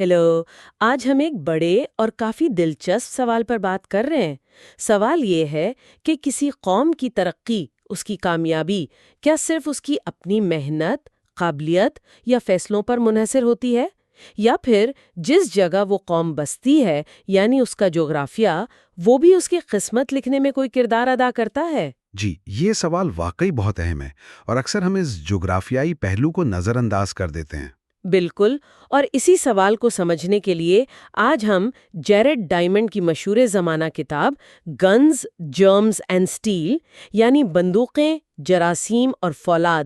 Hello, آج ہم ایک بڑے اور کافی دلچسپ سوال پر بات کر رہے ہیں۔ سوال یہ ہے کہ کسی قوم کی ترقی، اس کی کامیابی، کیا صرف اس کی اپنی محنت، قابلیت یا فیصلوں پر منحصر ہوتی ہے؟ یا پھر جس جگہ وہ قوم بستی ہے، یعنی اس کا جغرافیہ، وہ بھی اس کی قسمت لکھنے میں کوئی کردار ادا کرتا ہے؟ جی، یہ سوال واقعی بہت اہم ہے اور اکثر ہم اس جغرافیائی پہلو کو نظر انداز کر دیتے ہیں۔ بالکل، اور اسی سوال کو سمجھنے کے لیے آج ہم جیرڈ ڈائمنڈ کی مشہور زمانہ کتاب گنز، جرمز اینڈ سٹیل، یعنی بندوقیں، جراثیم اور فولاد،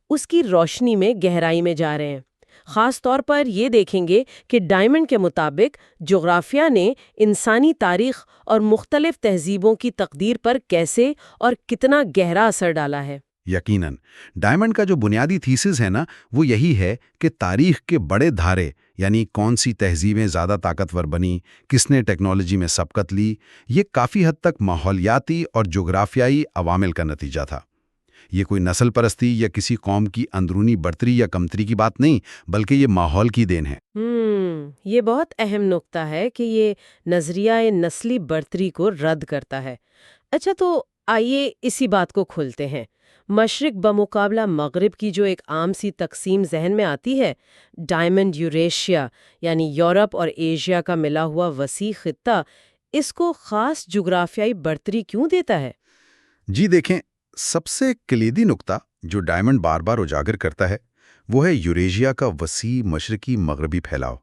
اس کی روشنی میں گہرائی میں جا رہے ہیں۔ خاص طور پر یہ دیکھیں گے کہ ڈائمنڈ کے مطابق جغرافیہ نے انسانی تاریخ اور مختلف تہذیبوں کی تقدیر پر کیسے اور کتنا گہرا اثر ڈالا ہے۔ یقیناً ڈائمنڈ کا جو بنیادی تھیسس ہے نا، وہ یہی ہے کہ تاریخ کے بڑے دھارے، یعنی کون سی تہذیبیں زیادہ طاقتور بنیں، کس نے ٹیکنالوجی میں سبقت لی، یہ کافی حد تک ماحولیاتی اور جغرافیائی عوامل کا نتیجہ تھا۔ یہ کوئی نسل پرستی یا کسی قوم کی اندرونی برتری یا کمتری کی بات نہیں، بلکہ یہ ماحول کی دین ہے۔ یہ بہت اہم نقطہ ہے کہ یہ نظریہ نسلی برتری کو رد کرتا ہے۔ اچھا، تو آئیے اسی بات کو کھولتے ہیں۔ مشرق بمقابلہ مغرب کی جو ایک عام سی تقسیم ذہن میں آتی ہے، ڈائمنڈ یوریشیا، یعنی یورپ اور ایشیا کا ملا ہوا وسیع خطہ، اس کو خاص جغرافیائی برتری کیوں دیتا ہے؟ جی دیکھیں، سب سے کلیدی نقطہ جو ڈائمنڈ بار بار اجاگر کرتا ہے وہ ہے یوریشیا کا وسیع مشرقی مغربی پھیلاؤ۔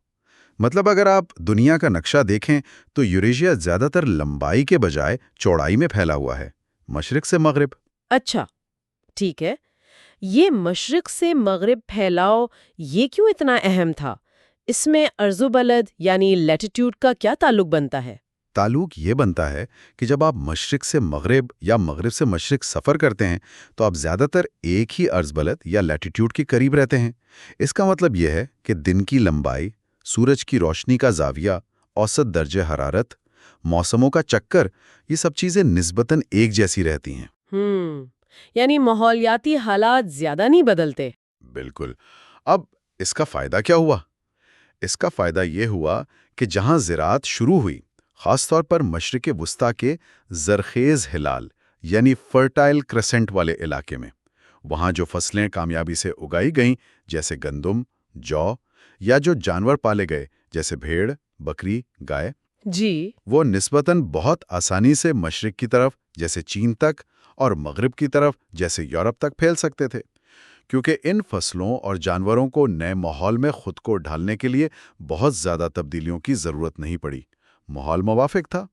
مطلب اگر آپ دنیا کا نقشہ دیکھیں تو یوریشیا زیادہ تر لمبائی کے بجائے چوڑائی میں پھیلا ہوا ہے، مشرق سے مغرب۔ اچھا، ٹھیک ہے۔ یہ مشرق سے مغرب پھیلاؤ یہ کیوں اتنا اہم تھا؟ اس میں عرض و بلد یعنی لیٹیٹیوڈ کا کیا تعلق بنتا ہے؟ تعلق یہ بنتا ہے کہ جب آپ مشرق سے مغرب یا مغرب سے مشرق سفر کرتے ہیں تو آپ زیادہ تر ایک ہی عرض بلد یا لیٹیٹیوڈ کے قریب رہتے ہیں۔ اس کا مطلب یہ ہے کہ دن کی لمبائی، سورج کی روشنی کا زاویہ، اوسط درجہ حرارت، موسموں کا چکر، یہ سب چیزیں نسبتاً ایک جیسی رہتی ہیں۔ یعنی ماحولیاتی حالات زیادہ نہیں بدلتے؟ بالکل۔ اب اس کا فائدہ کیا ہوا؟ اس کا فائدہ یہ ہوا کہ جہاں زراعت شروع ہوئی، خاص طور پر مشرق وسطیٰ کے زرخیز ہلال یعنی فرٹائل کرسنٹ والے علاقے میں، وہاں جو فصلیں کامیابی سے اگائی گئیں جیسے گندم، جو، یا جو جانور پالے گئے جیسے بھیڑ، بکری، گائے، جی، وہ نسبتاً بہت آسانی سے مشرق کی طرف جیسے چین تک اور مغرب کی طرف جیسے یورپ تک پھیل سکتے تھے، کیونکہ ان فصلوں اور جانوروں کو نئے ماحول میں خود کو ڈھالنے کے لیے بہت زیادہ تبدیلیوں کی ضرورت نہیں پڑی۔ ماحول موافق تھا۔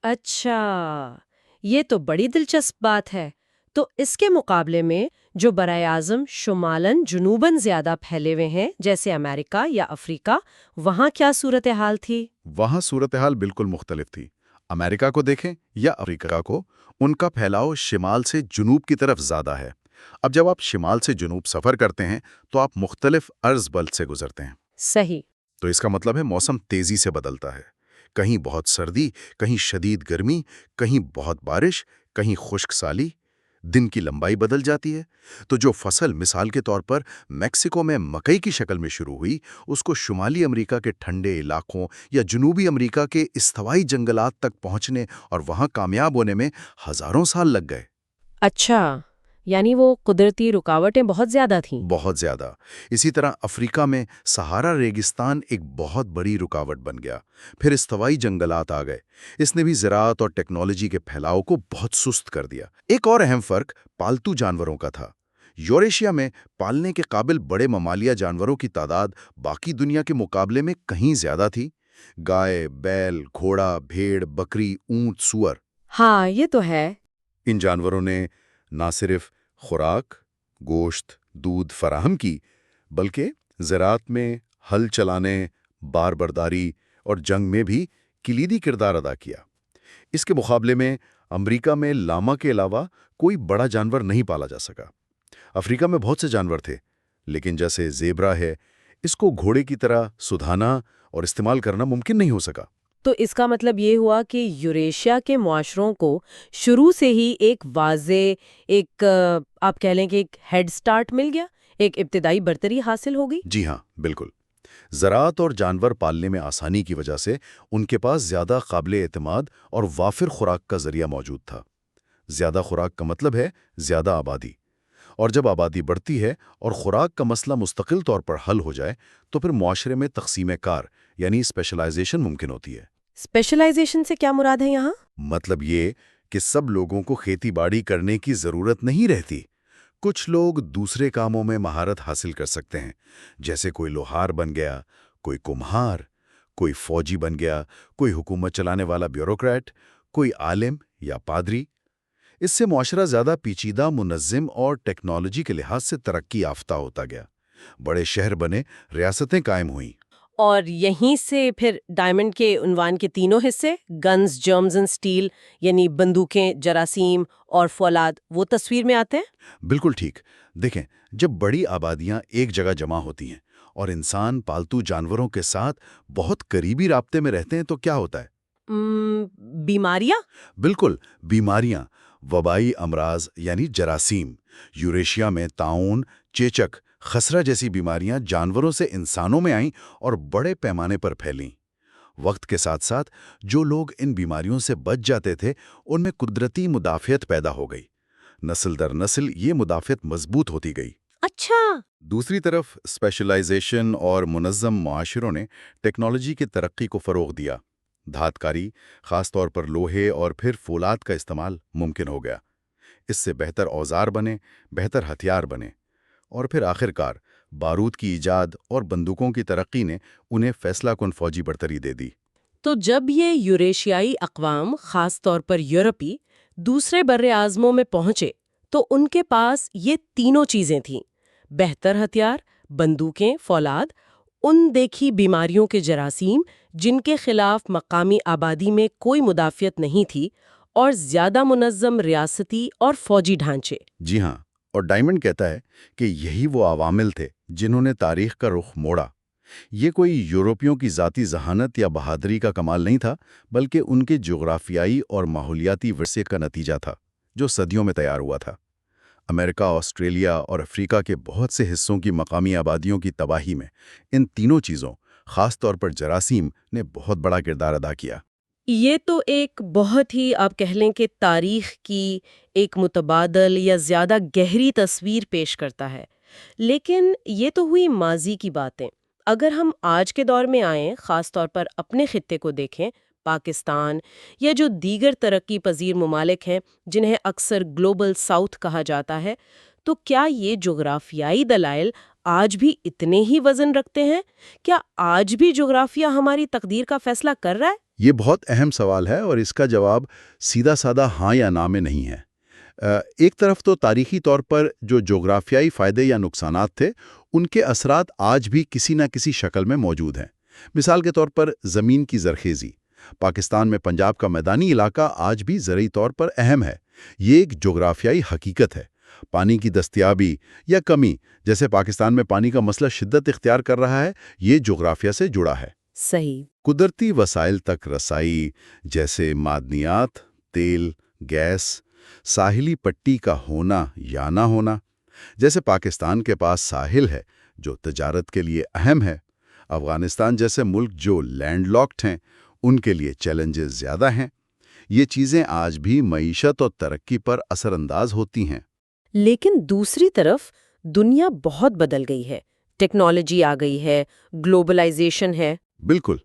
اچھا، یہ تو بڑی دلچسپ بات ہے۔ تو اس کے مقابلے میں جو برائے اعظم شمالاً جنوباً زیادہ پھیلے ہوئے ہیں جیسے امریکہ یا افریقہ، وہاں کیا صورتحال تھی؟ وہاں صورتحال بالکل مختلف تھی۔ امریکہ کو دیکھیں یا افریقہ کو، ان کا پھیلاؤ شمال سے جنوب کی طرف زیادہ ہے۔ اب جب آپ شمال سے جنوب سفر کرتے ہیں تو آپ مختلف عرض بلد سے گزرتے ہیں۔ صحیح۔ تو اس کا مطلب ہے موسم تیزی سے بدلتا ہے، کہیں بہت سردی، کہیں شدید گرمی، کہیں بہت بارش، کہیں خشک سالی، دن کی لمبائی بدل جاتی ہے۔ تو جو فصل مثال کے طور پر میکسیکو میں مکئی کی شکل میں شروع ہوئی، اس کو شمالی امریکہ کے ٹھنڈے علاقوں یا جنوبی امریکہ کے استوائی جنگلات تک پہنچنے اور وہاں کامیاب ہونے میں ہزاروں سال لگ گئے۔ اچھا، یعنی وہ قدرتی رکاوٹیں بہت زیادہ تھیں۔ بہت زیادہ۔ اسی طرح افریقہ میں سہارا ریگستان ایک بہت بڑی رکاوٹ بن گیا، پھر استوائی جنگلات آ گئے۔ اس نے بھی زراعت اور ٹیکنالوجی کے پھیلاؤ کو بہت سست کر دیا۔ ایک اور اہم فرق پالتو جانوروں کا تھا۔ یوریشیا میں پالنے کے قابل بڑے ممالیہ جانوروں کی تعداد باقی دنیا کے مقابلے میں کہیں زیادہ تھی۔ گائے، بیل، گھوڑا، بھیڑ، بکری، اونٹ، سور۔ ہاں، یہ تو ہے۔ ان جانوروں نے نہ صرف خوراک، گوشت، دودھ فراہم کی، بلکہ زراعت میں ہل چلانے، بار برداری اور جنگ میں بھی کلیدی کردار ادا کیا۔ اس کے مقابلے میں امریکہ میں لاما کے علاوہ کوئی بڑا جانور نہیں پالا جا سکا۔ افریقہ میں بہت سے جانور تھے، لیکن جیسے زیبرا ہے، اس کو گھوڑے کی طرح سدھانا اور استعمال کرنا ممکن نہیں ہو سکا۔ تو اس کا مطلب یہ ہوا کہ یوریشیا کے معاشروں کو شروع سے ہی ایک واضح، آپ کہہ لیں کہ ایک ہیڈ سٹارٹ مل گیا، ایک ابتدائی برتری حاصل ہو گئی۔ جی ہاں، بالکل۔ زراعت اور جانور پالنے میں آسانی کی وجہ سے ان کے پاس زیادہ قابل اعتماد اور وافر خوراک کا ذریعہ موجود تھا۔ زیادہ خوراک کا مطلب ہے زیادہ آبادی، اور جب آبادی بڑھتی ہے اور خوراک کا مسئلہ مستقل طور پر حل ہو جائے تو پھر معاشرے میں تقسیم کار یعنی اسپیشلائزیشن ممکن ہوتی ہے۔ اسپیشلائزیشن سے کیا مراد ہے یہاں؟ مطلب یہ کہ سب لوگوں کو کھیتی باڑی کرنے کی ضرورت نہیں رہتی۔ کچھ لوگ دوسرے کاموں میں مہارت حاصل کر سکتے ہیں، جیسے کوئی لوہار بن گیا، کوئی کمہار، کوئی فوجی بن گیا، کوئی حکومت چلانے والا بیوروکریٹ، کوئی عالم یا پادری۔ اس سے معاشرہ زیادہ پیچیدہ، منظم اور ٹیکنالوجی کے لحاظ سے ترقی یافتہ ہوتا گیا۔ بڑے شہر بنے، ریاستیں قائم ہوئیں۔ اور یہیں سے پھر ڈائمنڈ کے عنوان کے تینوں حصے، گنز، جرمز اینڈ سٹیل، یعنی بندوقیں، جراثیم اور فولاد، وہ تصویر میں آتے ہیں؟ بالکل ٹھیک۔ دیکھیں، جب بڑی آبادیاں ایک جگہ جمع ہوتی ہیں اور انسان پالتو جانوروں کے ساتھ بہت قریبی رابطے میں رہتے ہیں تو کیا ہوتا ہے؟ بیماریاں؟ بالکل، بیماریاں، وبائی امراض یعنی جراثیم۔ یوریشیا میں طاعون، چیچک، خسرہ جیسی بیماریاں جانوروں سے انسانوں میں آئیں اور بڑے پیمانے پر پھیلیں۔ وقت کے ساتھ ساتھ جو لوگ ان بیماریوں سے بچ جاتے تھے ان میں قدرتی مدافعت پیدا ہو گئی۔ نسل در نسل یہ مدافعت مضبوط ہوتی گئی۔ اچھا۔ دوسری طرف اسپیشلائزیشن اور منظم معاشروں نے ٹیکنالوجی کی ترقی کو فروغ دیا۔ دھات کاری، خاص طور پر لوہے اور پھر فولاد کا استعمال ممکن ہو گیا۔ اس سے بہتر اوزار بنے، بہتر ہتھیار بنے، اور پھر آخر کار بارود کی ایجاد اور بندوقوں کی ترقی نے انہیں فیصلہ کن فوجی برتری دے دی۔ تو جب یہ یوریشیائی اقوام، خاص طور پر یورپی، دوسرے بر اعظموں میں پہنچے تو ان کے پاس یہ تینوں چیزیں تھیں: بہتر ہتھیار، بندوقیں، فولاد، ان دیکھی بیماریوں کے جراثیم جن کے خلاف مقامی آبادی میں کوئی مدافعت نہیں تھی، اور زیادہ منظم ریاستی اور فوجی ڈھانچے۔ جی ہاں، اور ڈائمنڈ کہتا ہے کہ یہی وہ عوامل تھے جنہوں نے تاریخ کا رخ موڑا۔ یہ کوئی یورپیوں کی ذاتی ذہانت یا بہادری کا کمال نہیں تھا، بلکہ ان کے جغرافیائی اور ماحولیاتی ورثے کا نتیجہ تھا جو صدیوں میں تیار ہوا تھا۔ امریکہ، آسٹریلیا اور افریقہ کے بہت سے حصوں کی مقامی آبادیوں کی تباہی میں ان تینوں چیزوں، خاص طور پر جراثیم، نے بہت بڑا کردار ادا کیا۔ یہ تو ایک بہت ہی، آپ کہہ لیں کہ تاریخ کی ایک متبادل یا زیادہ گہری تصویر پیش کرتا ہے۔ لیکن یہ تو ہوئی ماضی کی باتیں۔ اگر ہم آج کے دور میں آئیں، خاص طور پر اپنے خطے کو دیکھیں، پاکستان یا جو دیگر ترقی پذیر ممالک ہیں جنہیں اکثر گلوبل ساؤتھ کہا جاتا ہے، تو کیا یہ جغرافیائی دلائل آج بھی اتنے ہی وزن رکھتے ہیں؟ کیا آج بھی جغرافیہ ہماری تقدیر کا فیصلہ کر رہا ہے؟ یہ بہت اہم سوال ہے اور اس کا جواب سیدھا سادہ ہاں یا نہ میں نہیں ہے۔ ایک طرف تو تاریخی طور پر جو جغرافیائی فائدے یا نقصانات تھے ان کے اثرات آج بھی کسی نہ کسی شکل میں موجود ہیں۔ مثال کے طور پر زمین کی زرخیزی۔ پاکستان میں پنجاب کا میدانی علاقہ آج بھی زرعی طور پر اہم ہے۔ یہ ایک جغرافیائی حقیقت ہے۔ پانی کی دستیابی یا کمی، جیسے پاکستان میں پانی کا مسئلہ شدت اختیار کر رہا ہے، یہ جغرافیہ سے جڑا ہے۔ صحیح۔ قدرتی وسائل تک رسائی، جیسے معدنیات، تیل، گیس، ساحلی پٹی کا ہونا یا نہ ہونا، جیسے پاکستان کے پاس ساحل ہے جو تجارت کے لیے اہم ہے۔ افغانستان جیسے ملک جو لینڈ لاکڈ ہیں، ان کے لیے چیلنجز زیادہ ہیں۔ یہ چیزیں آج بھی معیشت اور ترقی پر اثر انداز ہوتی ہیں۔ لیکن دوسری طرف دنیا بہت بدل گئی ہے، ٹیکنالوجی آ گئی ہے، گلوبلائزیشن ہے۔ بالکل،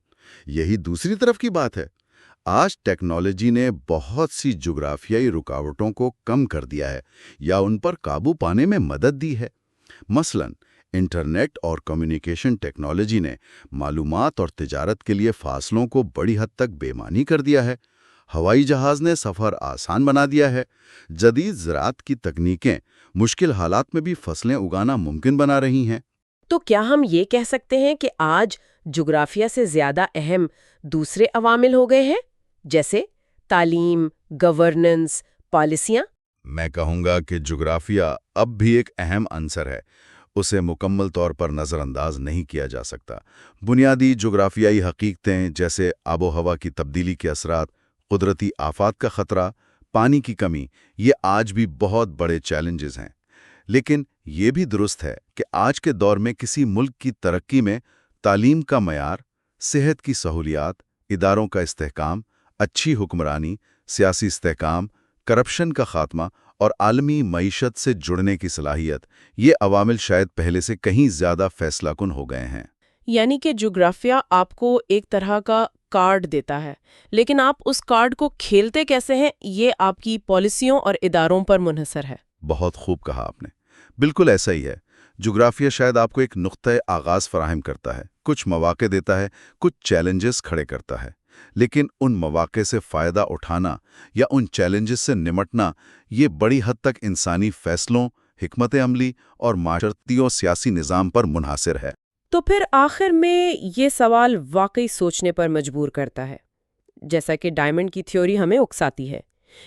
یہی دوسری طرف کی بات ہے۔ آج ٹیکنالوجی نے بہت سی جغرافیائی رکاوٹوں کو کم کر دیا ہے یا ان پر قابو پانے میں مدد دی ہے۔ مثلاً انٹرنیٹ اور کمیونیکیشن ٹیکنالوجی نے معلومات اور تجارت کے لیے فاصلوں کو بڑی حد تک بے معنی کر دیا ہے۔ ہوائی جہاز نے سفر آسان بنا دیا ہے۔ جدید زراعت کی تکنیکیں مشکل حالات میں بھی فصلیں اگانا ممکن بنا رہی ہیں۔ تو کیا ہم یہ کہہ سکتے ہیں کہ آج جغرافیہ سے زیادہ اہم دوسرے عوامل ہو گئے ہیں، جیسے تعلیم، گورننس، پالیسیاں؟ میں کہوں گا کہ جغرافیہ اب بھی ایک اہم عنصر ہے۔ اسے مکمل طور پر نظر انداز نہیں کیا جا سکتا۔ بنیادی جغرافیائی حقیقتیں جیسے آب و ہوا کی تبدیلی کے اثرات، قدرتی آفات کا خطرہ، پانی کی کمی، یہ آج بھی بہت بڑے چیلنجز ہیں۔ لیکن یہ بھی درست ہے کہ آج کے دور میں کسی ملک کی ترقی میں تعلیم کا معیار، صحت کی سہولیات، اداروں کا استحکام، اچھی حکمرانی، سیاسی استحکام، کرپشن کا خاتمہ اور عالمی معیشت سے جڑنے کی صلاحیت، یہ عوامل شاید پہلے سے کہیں زیادہ فیصلہ کن ہو گئے ہیں۔ یعنی کہ جغرافیہ آپ کو ایک طرح کا کارڈ دیتا ہے، لیکن آپ اس کارڈ کو کھیلتے کیسے ہیں یہ آپ کی پالیسیوں اور اداروں پر منحصر ہے۔ بہت خوب کہا آپ نے، بالکل ایسا ہی ہے۔ جغرافیہ شاید آپ کو ایک نقطۂ آغاز فراہم کرتا ہے، کچھ مواقع دیتا ہے، کچھ چیلنجز کھڑے کرتا ہے، لیکن ان مواقع سے فائدہ اٹھانا یا ان چیلنجز سے نمٹنا یہ بڑی حد تک انسانی فیصلوں، حکمت عملی اور معاشرتی و سیاسی نظام پر منحصر ہے۔ تو پھر آخر میں یہ سوال واقعی سوچنے پر مجبور کرتا ہے، جیسا کہ ڈائمنڈ کی تھیوری ہمیں اکساتی ہے،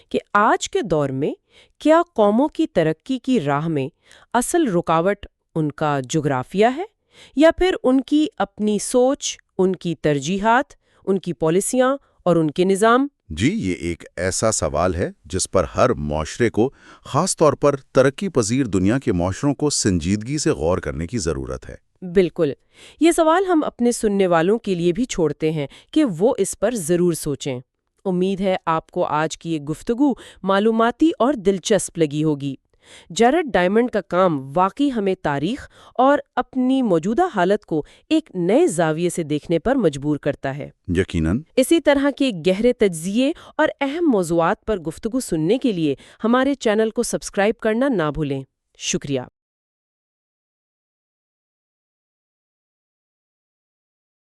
کہ آج کے دور میں کیا قوموں کی ترقی کی راہ میں اصل رکاوٹ ان کا جغرافیہ ہے، یا پھر ان کی اپنی سوچ، ان کی ترجیحات، ان کی پالیسیاں اور ان کے نظام؟ جی، یہ ایک ایسا سوال ہے جس پر ہر معاشرے کو، خاص طور پر ترقی پذیر دنیا کے معاشروں کو سنجیدگی سے غور کرنے کی ضرورت ہے۔ بالکل، یہ سوال ہم اپنے سننے والوں کے لیے بھی چھوڑتے ہیں کہ وہ اس پر ضرور سوچیں۔ امید ہے آپ کو آج کی یہ گفتگو معلوماتی اور دلچسپ لگی ہوگی۔ جیرڈ ڈائمنڈ کا کام واقعی ہمیں تاریخ اور اپنی موجودہ حالت کو ایک نئے زاویے سے دیکھنے پر مجبور کرتا ہے۔ یقیناً۔ اسی طرح کے گہرے تجزیے اور اہم موضوعات پر گفتگو سننے کے لیے ہمارے چینل کو سبسکرائب کرنا نہ بھولیں۔ شکریہ۔